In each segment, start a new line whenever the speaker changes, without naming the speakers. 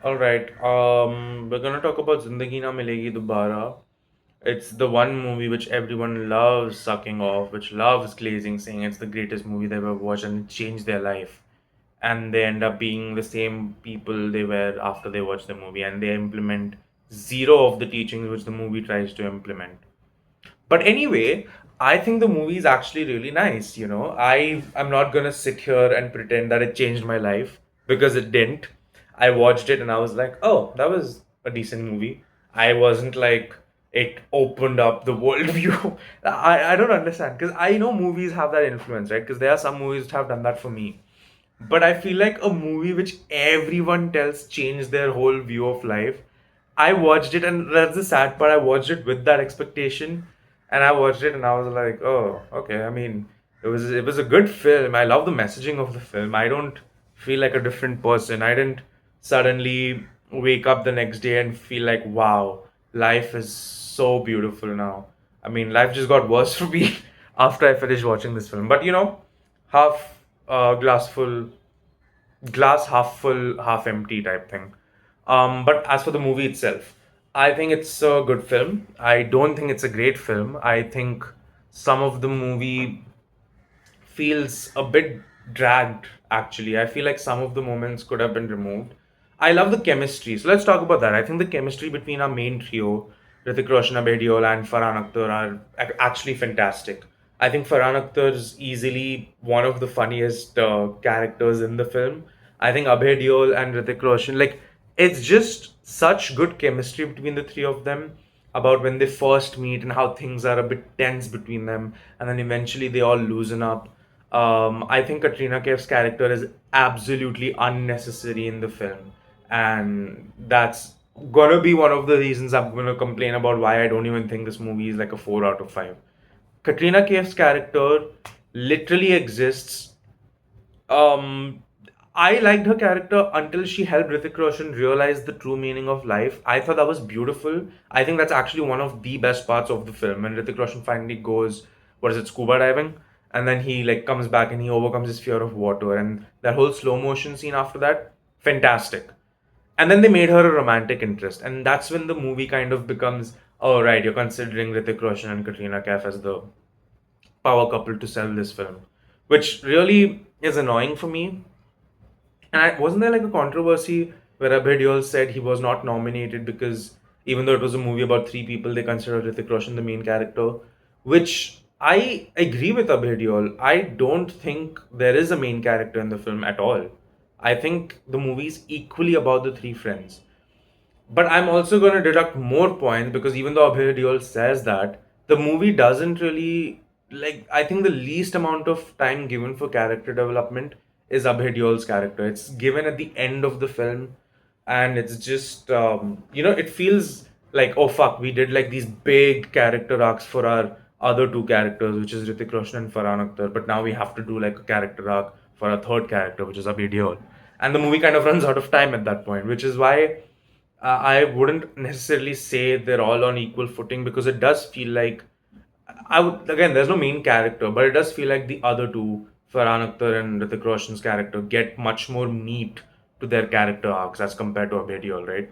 All right. We're gonna talk about Zindagi Na Milegi Dobara. It's the one movie which everyone loves sucking off, which loves glazing, saying it's the greatest movie they've ever watched and it changed their life. And they end up being the same people they were after they watched the movie, and they implement zero of the teachings which the movie tries to implement. But anyway, I think the movie is actually really nice. I'm not gonna sit here and pretend that it changed my life because it didn't. I watched it and I was like, oh, that was a decent movie. I wasn't like it opened up the worldview. I don't understand because I know movies have that influence, right? Because there are some movies that have done that for me. But I feel like a movie which everyone tells changed their whole view of life. I watched it, and that's the sad part. I watched it with that expectation, and I watched it, and I was like, "Oh, okay." I mean, it was a good film. I love the messaging of the film. I don't feel like a different person. I didn't suddenly wake up the next day and feel like, "Wow, life is so beautiful now." I mean, life just got worse for me after I finished watching this film. But half glass full, glass half full, half empty type thing. But as for the movie itself, I think it's a good film. I don't think it's a great film. I think some of the movie feels a bit dragged, actually. I feel like some of the moments could have been removed. I love the chemistry. So let's talk about that. I think the chemistry between our main trio, Hrithik Roshan, Abhay Deol, and Farhan Akhtar, are actually fantastic. I think Farhan Akhtar is easily one of the funniest characters in the film. I think Abhay Deol and Hrithik Roshan, like, it's just such good chemistry between the three of them about when they first meet and how things are a bit tense between them, and then eventually they all loosen up. I think Katrina Kaif's character is absolutely unnecessary in the film, and that's gonna be one of the reasons I'm gonna complain about why I don't even think this movie is like a 4 out of 5. Katrina Kaif's character literally exists. um I liked her character until she helped Hrithik Roshan realize the true meaning of life. I thought that was beautiful. I think that's actually one of the best parts of the film when Hrithik Roshan finally goes, what is it, scuba diving, and then he like comes back and he overcomes his fear of water, and that whole slow motion scene after that, fantastic. And then they made her a romantic interest, and that's when the movie kind of becomes, oh right, you're considering Hrithik Roshan and Katrina Kaif as the power couple to sell this film, which really is annoying for me. And wasn't there like a controversy where Abhay Deol said he was not nominated because even though it was a movie about three people, they considered Hrithik Roshan the main character, which I agree with Abhay Deol. I don't think there is a main character in the film at all. I think the movie is equally about the three friends. But I'm also going to deduct more points because even though Abhay Deol says that, the movie doesn't really like. I think the least amount of time given for character development is Abhay Deol's character. It's given at the end of the film, and it's just it feels like, oh fuck, we did like these big character arcs for our other two characters, which is Hrithik Roshan and Farhan Akhtar, but now we have to do like a character arc for a third character, which is Abhay Deol, and the movie kind of runs out of time at that point, which is why I wouldn't necessarily say they're all on equal footing because it does feel like I would again. There's no main character, but it does feel like the other two, Farhan Akhtar and Hrithik Roshan's character, get much more meat to their character arcs as compared to Abhay Deol, right?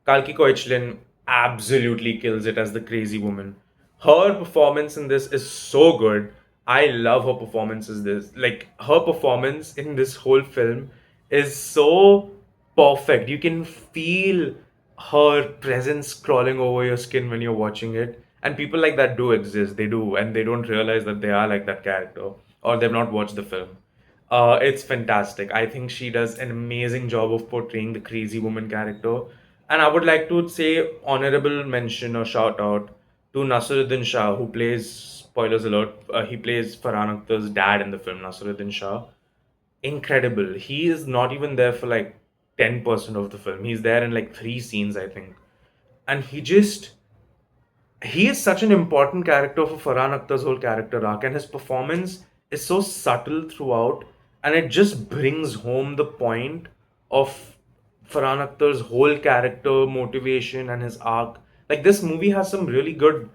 Kalki Koechlin absolutely kills it as the crazy woman. Her performance in this is so good. I love her performance as this. Like her performance in this whole film is so perfect. You can feel her presence crawling over your skin when you're watching it. And people like that do exist. They do, and they don't realize that they are like that character or they've not watched the film. It's fantastic. I think she does an amazing job of portraying the crazy woman character. And I would like to say honorable mention or shout out to Nasiruddin Shah, who plays, spoilers alert, he plays Farhan Akhtar's dad in the film, Nasiruddin Shah. Incredible. He is not even there for like 10% of the film. He's there in like three scenes, I think. And he is such an important character for Farhan Akhtar's whole character arc, and his performance is so subtle throughout, and it just brings home the point of Farhan Akhtar's whole character motivation and his arc. Like this movie has some really good,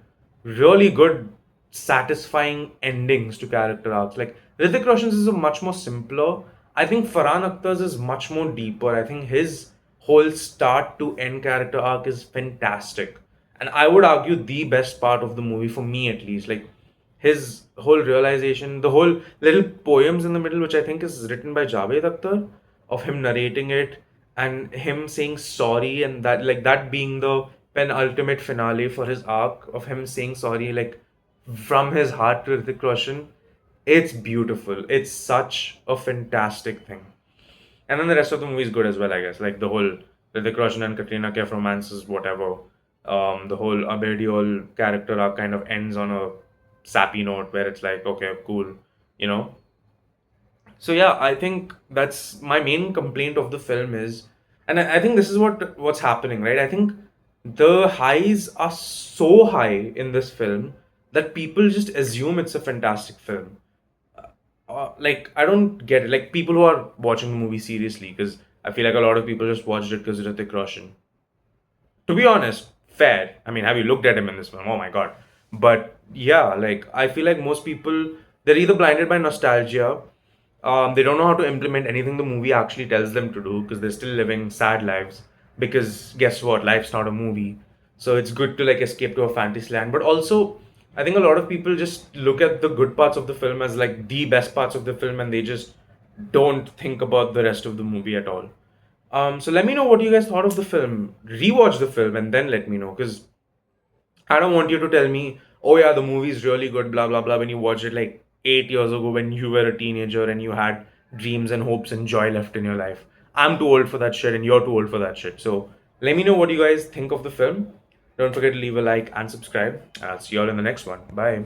satisfying endings to character arcs. Like Hrithik Roshan's is a much more simpler. I think Farhan Akhtar's is much more deeper. I think his whole start to end character arc is fantastic. And I would argue the best part of the movie, for me at least. Like his whole realization, the whole little poems in the middle, which I think is written by Javed Akhtar, of him narrating it and him saying sorry, and that, like, that being the penultimate finale for his arc of him saying sorry, like, from his heart to Hrithik Roshan. It's beautiful. It's such a fantastic thing. And then the rest of the movie is good as well, I guess. Like the whole Hrithik Roshan and Katrina Kaif romances, whatever. The whole Abediol character arc kind of ends on a sappy note where it's like, okay, cool, you know. So yeah, I think that's my main complaint of the film is, and I think this is what's happening, right? I think the highs are so high in this film that people just assume it's a fantastic film. Like, I don't get it. Like, people who are watching the movie seriously, because I feel like a lot of people just watched it because Hrithik Roshan. To be honest, fair. I mean, have you looked at him in this film? Oh my god. But yeah, like, I feel like most people, they're either blinded by nostalgia, they don't know how to implement anything the movie actually tells them to do because they're still living sad lives. Because guess what? Life's not a movie. So it's good to like escape to a fantasy land. But also, I think a lot of people just look at the good parts of the film as like the best parts of the film and they just don't think about the rest of the movie at all. So let me know what you guys thought of the film. Rewatch the film and then let me know because I don't want you to tell me, oh yeah, the movie's really good, blah blah blah, when you watched it like 8 years ago when you were a teenager and you had dreams and hopes and joy left in your life. I'm too old for that shit and you're too old for that shit. So let me know what you guys think of the film. Don't forget to leave a like and subscribe. I'll see you all in the next one. Bye.